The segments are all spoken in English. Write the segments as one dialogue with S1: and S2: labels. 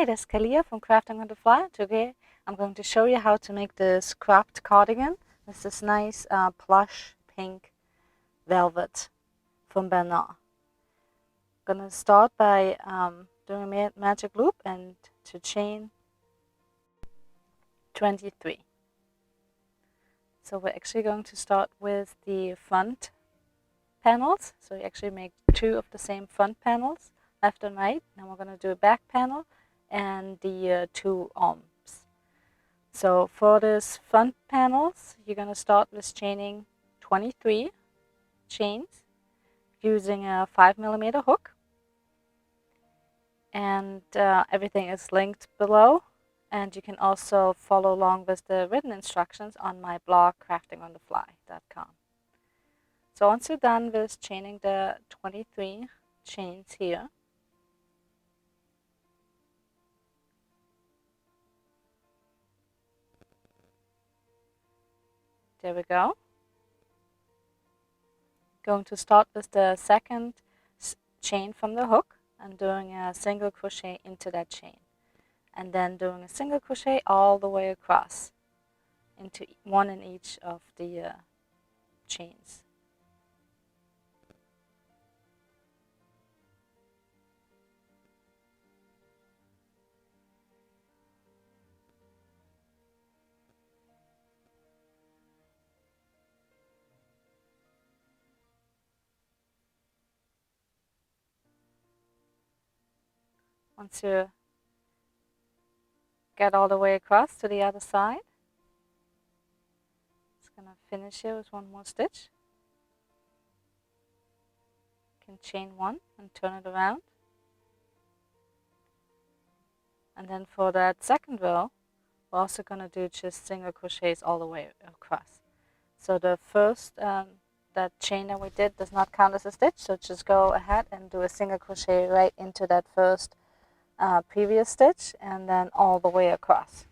S1: Hi, this is Kalia from Crafting on the Fly. Today I'm going to show you how to make this cropped cardigan. This is nice plush pink velvet from Bernard. I'm going to start by doing a magic loop and to chain 23. So we're actually going to start with the front panels. So you actually make 2 of the same front panels, left and right. Then we're going to do a back panel and the 2 arms. So for this front panels, you're going to start with chaining 23 chains using a 5mm hook. And everything is linked below. And you can also follow along with the written instructions on my blog, craftingonthefly.com. So once you're done with chaining the 23 chains here, there we go. Going to start with the second chain from the hook and doing a single crochet into that chain, and then doing a single crochet all the way across into 1 in each of the chains. Once you get all the way across to the other side, it's going to finish here with 1 more stitch. You can chain 1 and turn it around. And then for that second row, we're also going to do just single crochets all the way across. So the first, that chain that we did does not count as a stitch, so just go ahead and do a single crochet right into that first previous stitch and then all the way across.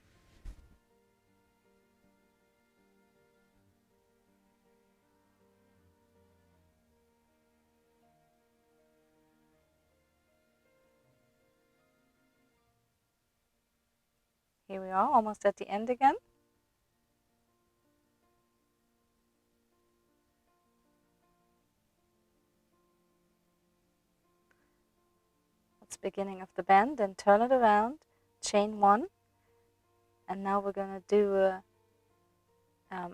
S1: Here we are, almost at the end again. That's the beginning of the bend, then turn it around, chain 1, and now we're going to do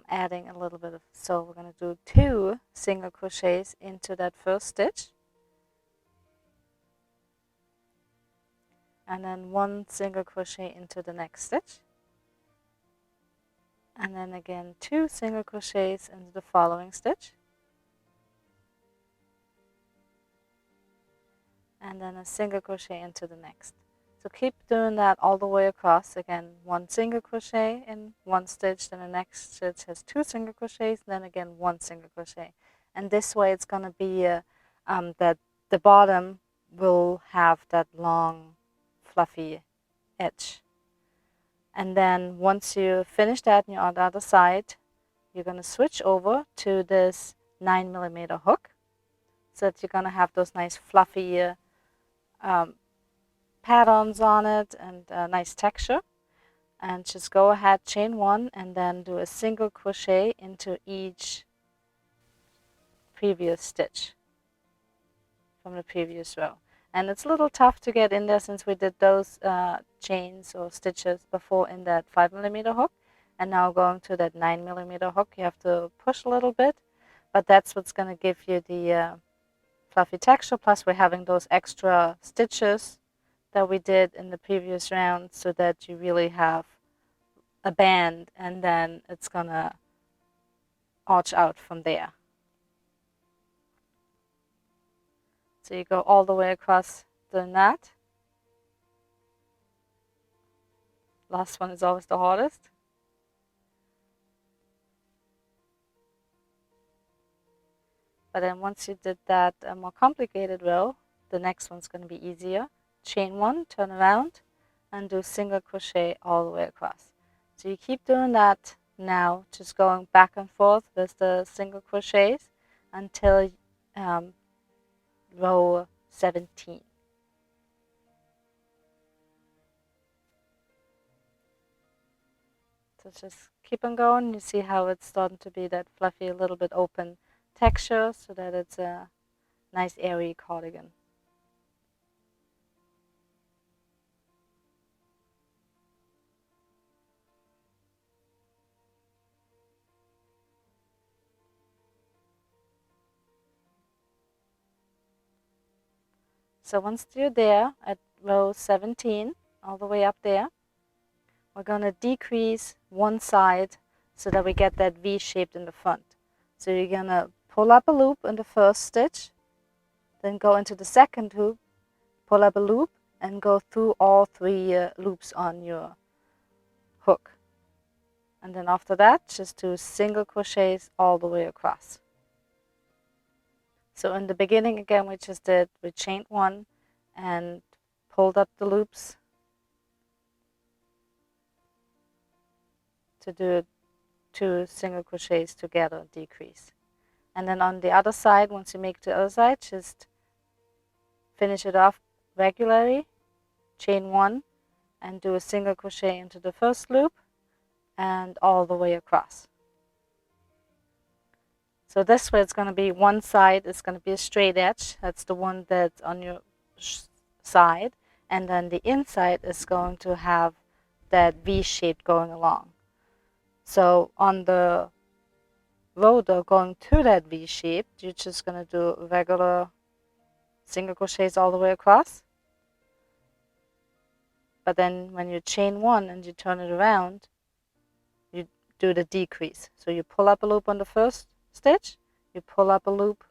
S1: adding a little bit of, so we're going to do 2 single crochets into that first stitch, and then 1 single crochet into the next stitch, and then again 2 single crochets into the following stitch, and then a single crochet into the next. So keep doing that all the way across. Again, 1 single crochet in 1 stitch, then the next stitch has 2 single crochets, then again 1 single crochet. And this way it's going to be that the bottom will have that long fluffy edge. And then once you finish that and you're on the other side, you're going to switch over to this 9mm hook, so that you're going to have those nice fluffy patterns on it and a nice texture. And just go ahead, chain 1, and then do a single crochet into each previous stitch from the previous row. And it's a little tough to get in there since we did those chains or stitches before in that 5mm hook, and now going to that 9mm hook, you have to push a little bit, but that's what's going to give you the fluffy texture. Plus we're having those extra stitches that we did in the previous round, so that you really have a band, and then it's gonna arch out from there. So you go all the way across the knot. Last one is always the hardest. But then once you did that more complicated row, the next one's going to be easier. Chain 1, turn around, and do single crochet all the way across. So you keep doing that now, just going back and forth with the single crochets until row 17. So just keep on going. You see how it's starting to be that fluffy, a little bit open texture, so that it's a nice airy cardigan. So once you're there at row 17, all the way up there, we're going to decrease one side so that we get that V shaped in the front. So you're going to pull up a loop in the first stitch, then go into the second loop, pull up a loop, and go through all three loops on your hook. And then after that, just do single crochets all the way across. So in the beginning, again, we chained one and pulled up the loops to do 2 single crochets together, decrease. And then on the other side, once you make the other side, just finish it off regularly, chain one, and do a single crochet into the first loop and all the way across. So this way it's going to be one side is going to be a straight edge. That's the one that's on your side. And then the inside is going to have that V shape going along. So on the rotor going to that V shape, you're just going to do regular single crochets all the way across. But then when you chain one and you turn it around, you do the decrease. So you pull up a loop on the first stitch, you pull up a loop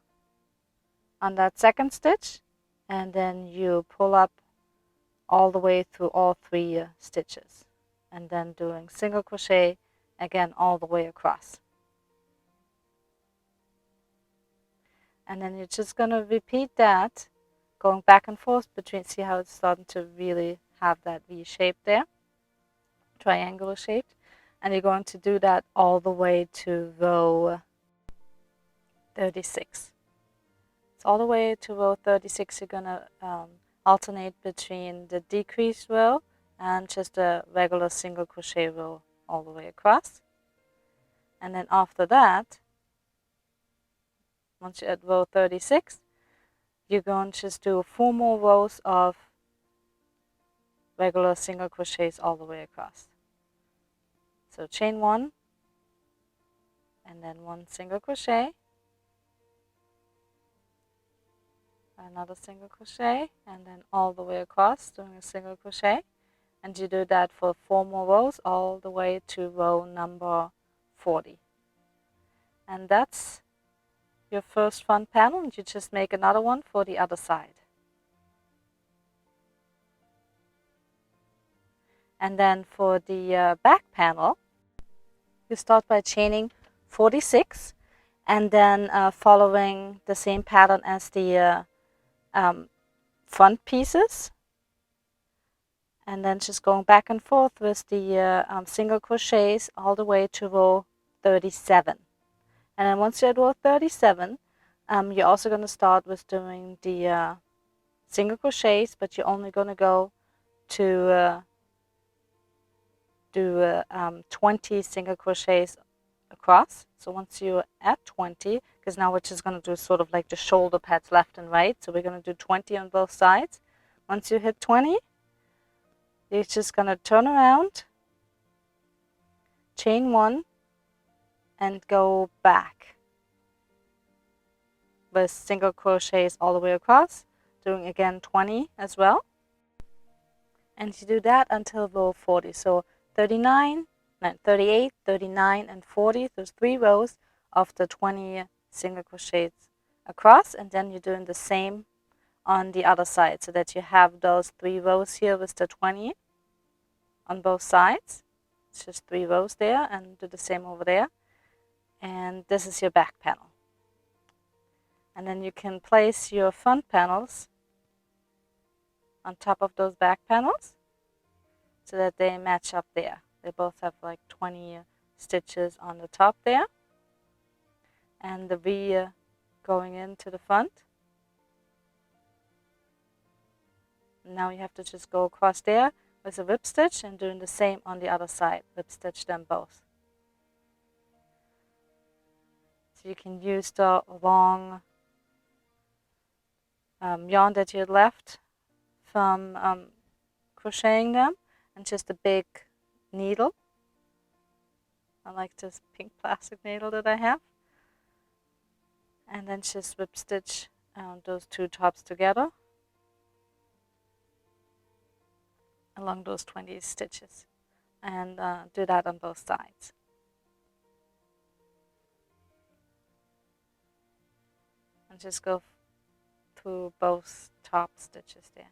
S1: on that second stitch, and then you pull up all the way through all three stitches, and then doing single crochet again all the way across. And then you're just going to repeat that, going back and forth between, see how it's starting to really have that V shape there, triangular shaped, and you're going to do that all the way to row 36. So all the way to row 36, you're going to alternate between the decreased row and just a regular single crochet row all the way across. And then after that, once you're at row 36, you're going to just do 4 more rows of regular single crochets all the way across. So chain one, and then 1 single crochet, another single crochet, and then all the way across doing a single crochet. And you do that for 4 more rows all the way to row number 40. And that's your first front panel, and you just make another one for the other side. And then for the back panel, you start by chaining 46 and then following the same pattern as the front pieces, and then just going back and forth with the single crochets all the way to row 37. And then once you're at row 37, you're also going to start with doing the single crochets, but you're only going to go to do 20 single crochets across. So once you're at 20, because now we're just going to do sort of like the shoulder pads left and right, so we're going to do 20 on both sides. Once you hit 20, you're just going to turn around, chain one, and go back with single crochets all the way across, doing again 20 as well. And you do that until row 40. So 38, 39, and 40, those 3 rows of the 20 single crochets across, and then you're doing the same on the other side, so that you have those 3 rows here with the 20 on both sides. It's just 3 rows there, and do the same over there. And this is your back panel. And then you can place your front panels on top of those back panels so that they match up there. They both have like 20 stitches on the top there, and the V going into the front. Now you have to just go across there, with a whip stitch and doing the same on the other side. Whip stitch them both. So you can use the long yarn that you had left from crocheting them and just a big needle. I like this pink plastic needle that I have. And then just whip stitch those two tops together along those 20 stitches, and do that on both sides. And just go through both top stitches there.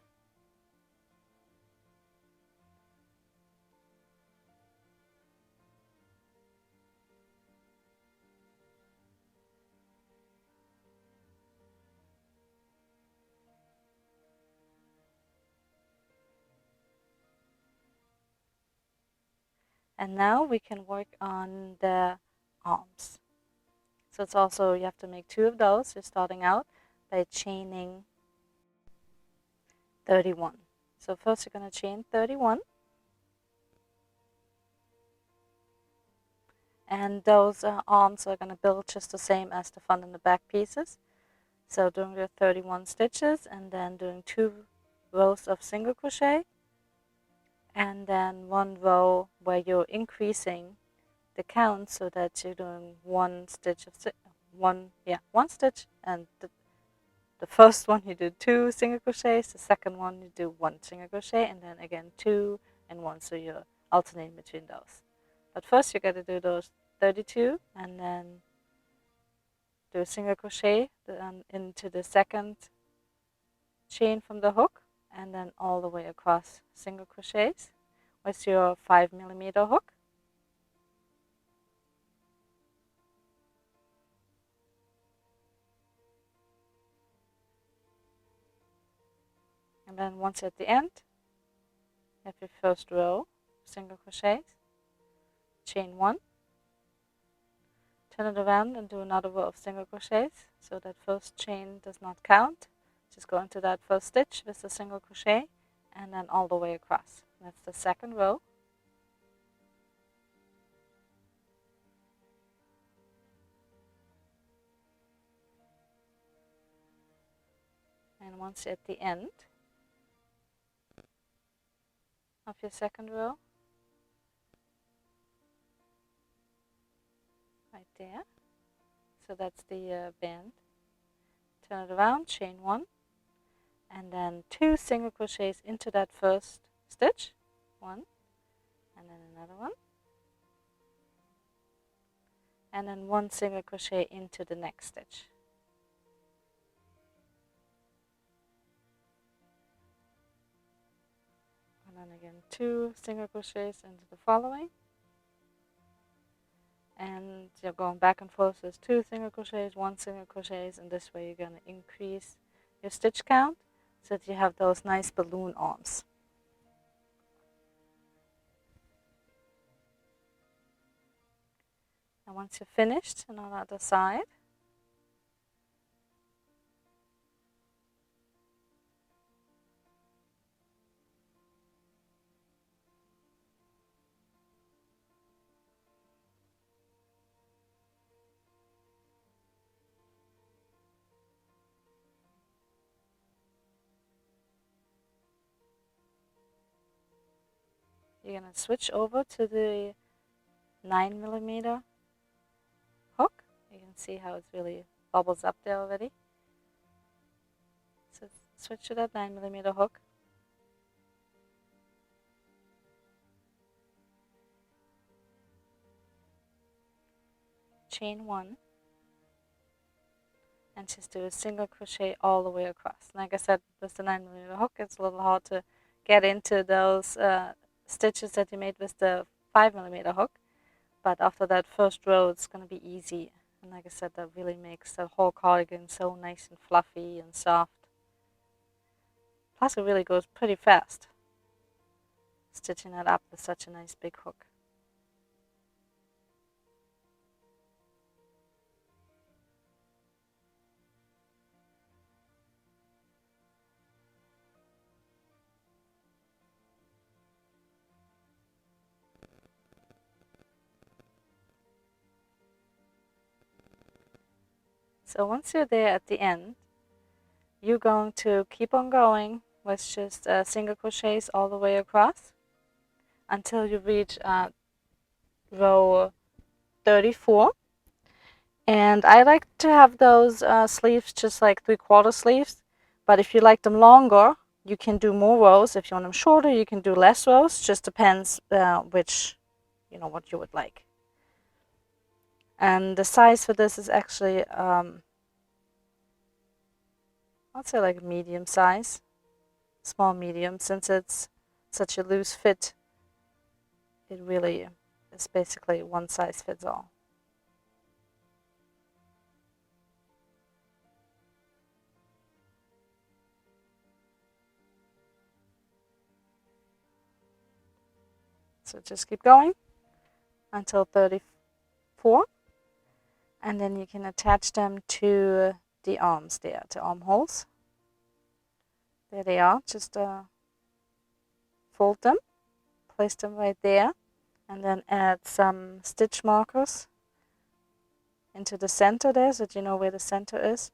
S1: And now we can work on the arms. So it's also, you have to make 2 of those. You're starting out by chaining 31. So first you're going to chain 31. And those arms are going to build just the same as the front and the back pieces. So doing your 31 stitches and then doing 2 rows of single crochet, and then 1 row where you're increasing the count so that you're doing 1 stitch of one stitch, and the first one you do 2 single crochets, the second one you do 1 single crochet, and then again 2 and 1, so you're alternating between those. But first you got to do those 32 and then do a single crochet into the second chain from the hook, and then all the way across single crochets with your 5mm hook. And then once at the end, you have your first row single crochets, chain 1, turn it around and do another row of single crochets, so that first chain does not count. Just go into that first stitch with a single crochet and then all the way across. That's the second row. And once you're at the end of your second row, right there, so that's the band, turn it around, chain 1, and then 2 single crochets into that first stitch, 1, and then another one, and then 1 single crochet into the next stitch. And then again 2 single crochets into the following, and you're going back and forth with 2 single crochets, 1 single crochets, and this way you're going to increase your stitch count so that you have those nice balloon arms. And once you're finished and on the other side, you're going to switch over to the 9mm hook. You can see how it really bubbles up there already. So switch to that 9mm hook. Chain 1 and just do a single crochet all the way across. Like I said, with the 9mm hook, it's a little hard to get into those stitches that you made with the 5mm hook, but after that first row it's going to be easy. And like I said, that really makes the whole cardigan so nice and fluffy and soft. Plus it really goes pretty fast, stitching it up with such a nice big hook. So once you're there at the end, you're going to keep on going with just single crochets all the way across until you reach row 34. And I like to have those sleeves just like 3/4 sleeves, but if you like them longer, you can do more rows. If you want them shorter, you can do less rows. Just depends which, what you would like. And the size for this is actually, I'd say like medium size, small medium, since it's such a loose fit. It really is basically one size fits all. So just keep going until 34, and then you can attach them to the arms there, the armholes. There they are. Just fold them, place them right there, and then add some stitch markers into the center there so that you know where the center is,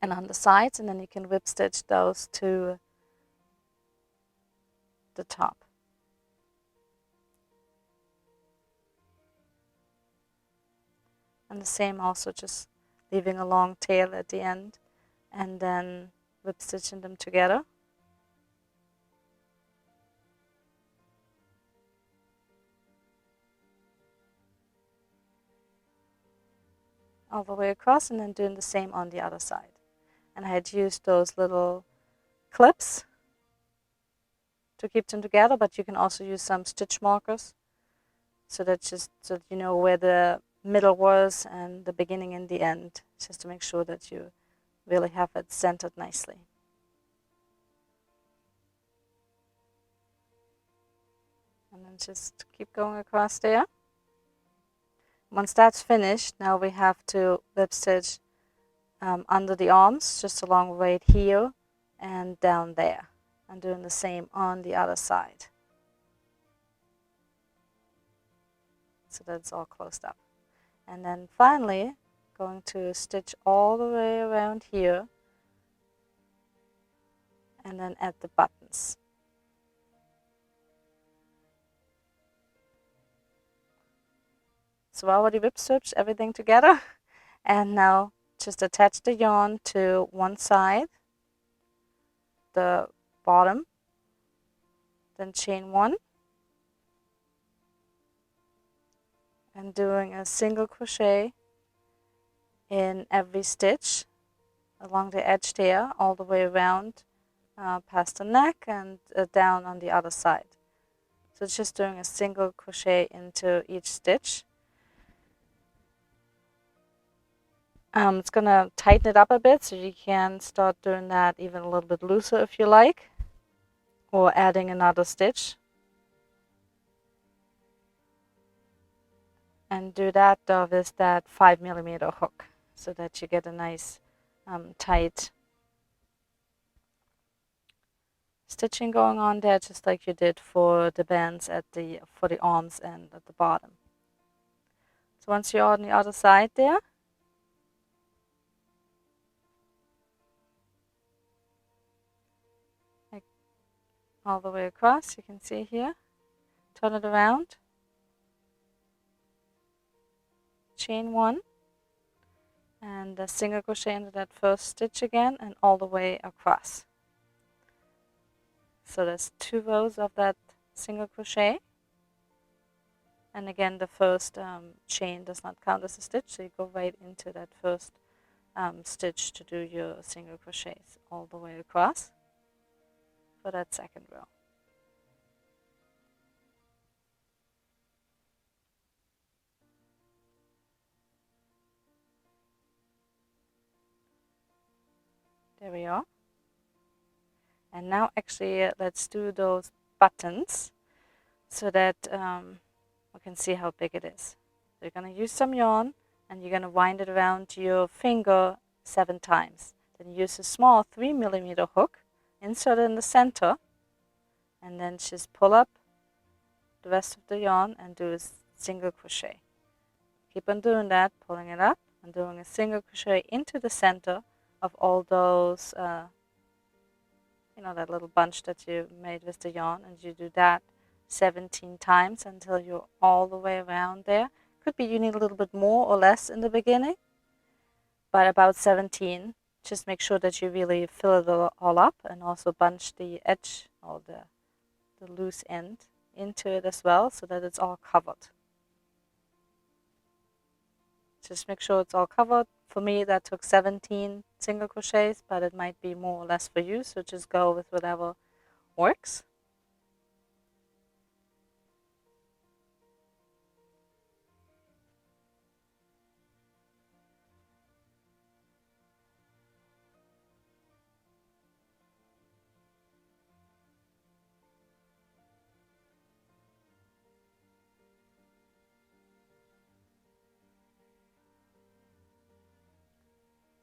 S1: and on the sides, and then you can whip stitch those to the top. And the same also, just leaving a long tail at the end and then whip stitching them together. All the way across, and then doing the same on the other side. And I had used those little clips to keep them together, but you can also use some stitch markers so that you know where the middle was and the beginning and the end, just to make sure that you really have it centered nicely. And then just keep going across there. Once that's finished, now we have to whip stitch under the arms, just along right here and down there. I'm doing the same on the other side, so that's all closed up. And then finally, going to stitch all the way around here and then add the buttons. So I already whip stitched everything together, and now just attach the yarn to one side, the bottom, then chain one, and doing a single crochet in every stitch along the edge there, all the way around past the neck and down on the other side. So it's just doing a single crochet into each stitch. It's going to tighten it up a bit, so you can start doing that even a little bit looser if you like, or adding another stitch. And do that with that 5mm hook, so that you get a nice tight stitching going on there, just like you did for the bands for the arms and at the bottom. So once you're on the other side there, all the way across, you can see here, turn it around, chain one, and a single crochet into that first stitch again, and all the way across. So there's 2 rows of that single crochet, and again the first chain does not count as a stitch, so you go right into that first stitch to do your single crochets all the way across for that second row. There we are. And now actually let's do those buttons so that we can see how big it is. So you're going to use some yarn and you're going to wind it around your finger 7 times. Then use a small 3mm hook, insert it in the center, and then just pull up the rest of the yarn and do a single crochet. Keep on doing that, pulling it up and doing a single crochet into the center of all those, you know, that little bunch that you made with the yarn, and you do that 17 times until you're all the way around there. Could be you need a little bit more or less in the beginning, but about 17. Just make sure that you really fill it all up, and also bunch the edge or the loose end into it as well, so that it's all covered. Just make sure it's all covered. For me, that took 17 single crochets, but it might be more or less for you, so just go with whatever works.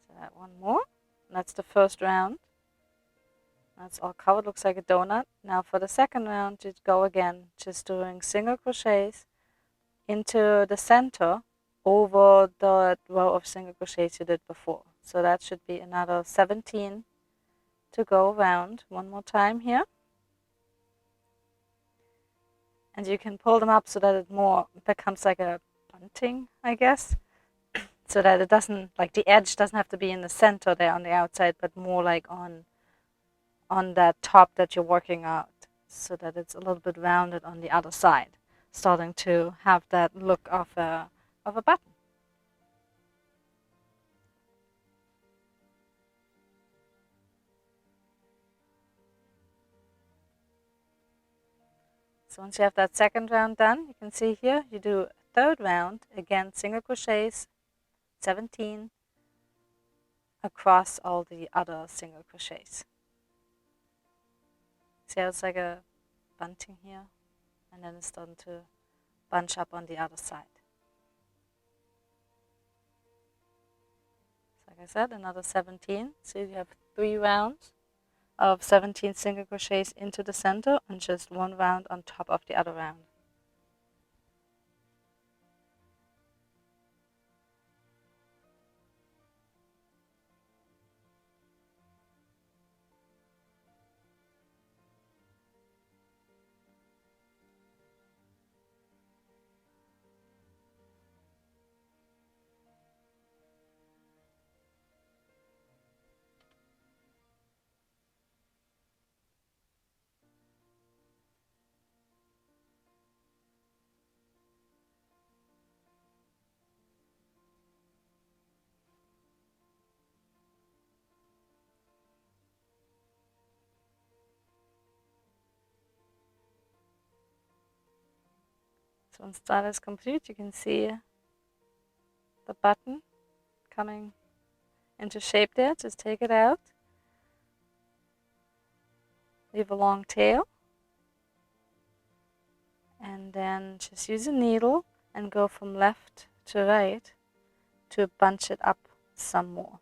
S1: So that one more. That's the first round. That's all covered, looks like a donut. Now for the second round, you go again, just doing single crochets into the center over the row of single crochets you did before. So that should be another 17 to go around. One more time here. And you can pull them up so that it more becomes like a bunting, I guess. So that it doesn't, like the edge doesn't have to be in the center there on the outside, but more like on that top that you're working out, so that it's a little bit rounded on the other side, starting to have that look of a button. So once you have that second round done, you can see here you do a third round, again single crochets, 17 across all the other single crochets. See how it's like a bunting here, and then it's starting to bunch up on the other side. So like I said, another 17. So you have 3 rounds of 17 single crochets into the center and just 1 round on top of the other round. So once that is complete, you can see the button coming into shape there. Just take it out, leave a long tail, and then just use a needle and go from left to right to bunch it up some more,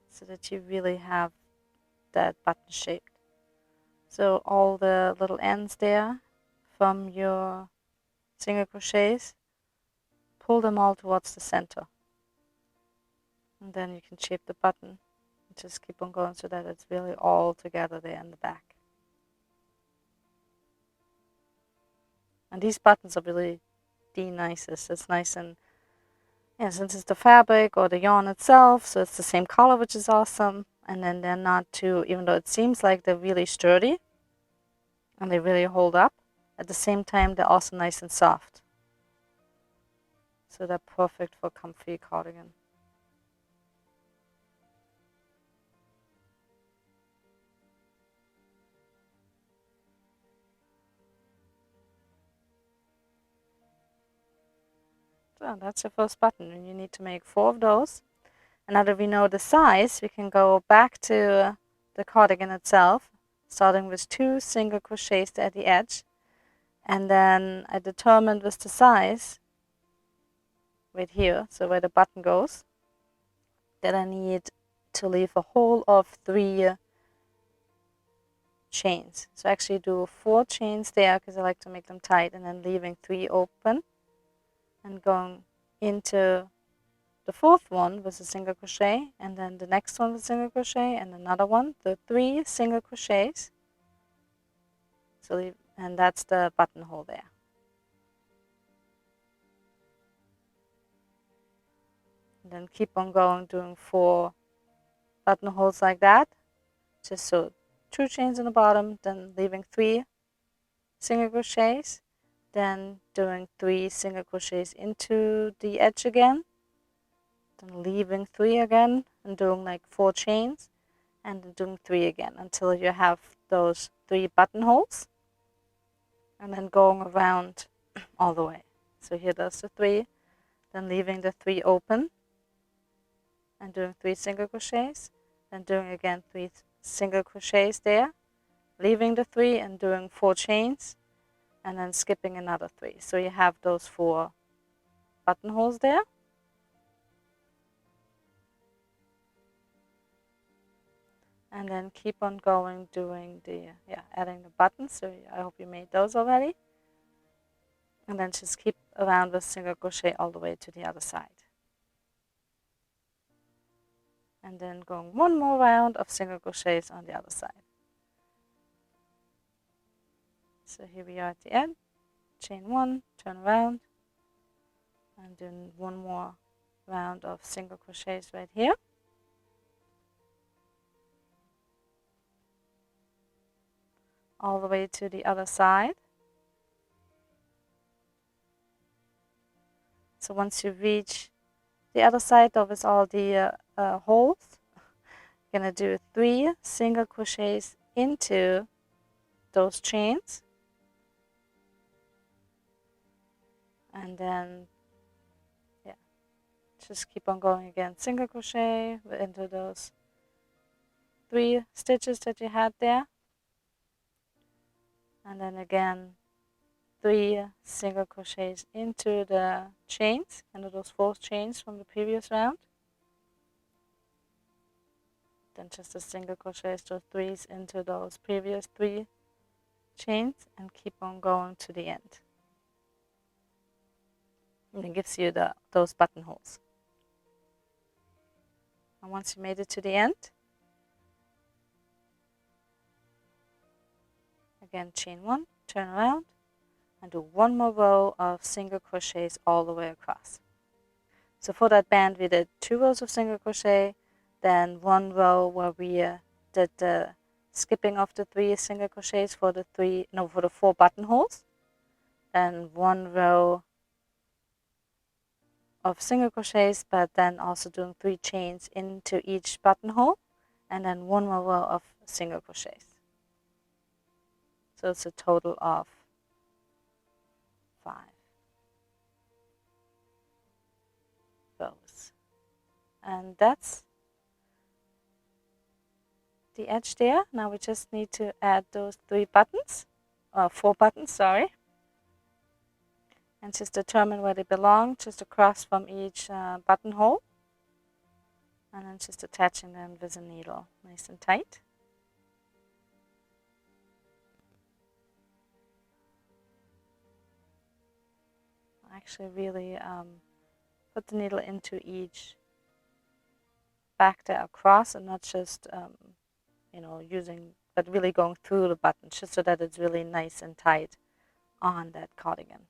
S1: so that you really have that button shaped. So all the little ends there from your single crochets, pull them all towards the center, and then you can shape the button and just keep on going so that it's really all together there in the back. And these buttons are really the nicest. It's nice, and yeah, since it's the fabric or the yarn itself, so it's the same color, which is awesome. And then they're not too, even though it seems like they're really sturdy and they really hold up, at the same time they're also nice and soft. So they're perfect for comfy cardigan. So that's your first button, and you need to make 4 of those. And now that we know the size, we can go back to the cardigan itself, starting with 2 single crochets at the edge. And then I determined with the size right here, so where the button goes, that I need to leave a hole of 3 chains. So I actually do 4 chains there because I like to make them tight, and then leaving 3 open and going into the fourth one with a single crochet, and then the next one with single crochet, and another one, the 3 single crochets. So, and that's the buttonhole there. And then keep on going, doing 4 buttonholes like that, just so 2 chains on the bottom, then leaving 3 single crochets, then doing 3 single crochets into the edge again, then leaving 3 again, and doing like 4 chains, and then doing 3 again until you have those 3 buttonholes, and then going around all the way. So here does the 3, then leaving the 3 open, and doing 3 single crochets, then doing again 3 single crochets there, leaving the 3 and doing 4 chains, and then skipping another 3. So you have those 4 buttonholes there. And then keep on going, doing the, adding the buttons. So I hope you made those already. And then just keep around with single crochet all the way to the other side. And then going 1 more round of single crochets on the other side. So here we are at the end. Chain 1, turn around, and then 1 more round of single crochets right here. All the way to the other side. So once you reach the other side of all the holes, you're going to do 3 single crochets into those chains, and then just keep on going again, single crochet into those 3 stitches that you had there, and then again 3 single crochets into the chains, into those 4 chains from the previous round, then just a single crochet, those 3s into those previous 3 chains, and keep on going to the end. And it gives you those buttonholes. And once you made it to the end, again chain 1, turn around, and do 1 more row of single crochets all the way across. So for that band we did 2 rows of single crochet, then 1 row where we did the skipping of the 3 single crochets for the 4 buttonholes, then 1 row of single crochets, but then also doing 3 chains into each buttonhole, and then 1 more row of single crochets. So it's a total of 5 rows. And that's the edge there. Now we just need to add those 4 buttons, sorry. And just determine where they belong, just across from each buttonhole. And then just attaching them with a needle, nice and tight. Actually really put the needle into each back there across, and not just but really going through the buttons, just so that it's really nice and tight on that cardigan.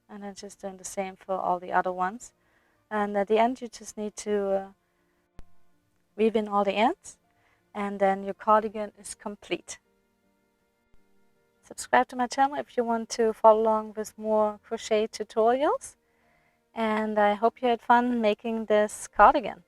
S1: And then just doing the same for all the other ones. And at the end you just need to weave in all the ends, and then your cardigan is complete. Subscribe to my channel if you want to follow along with more crochet tutorials, and I hope you had fun making this cardigan.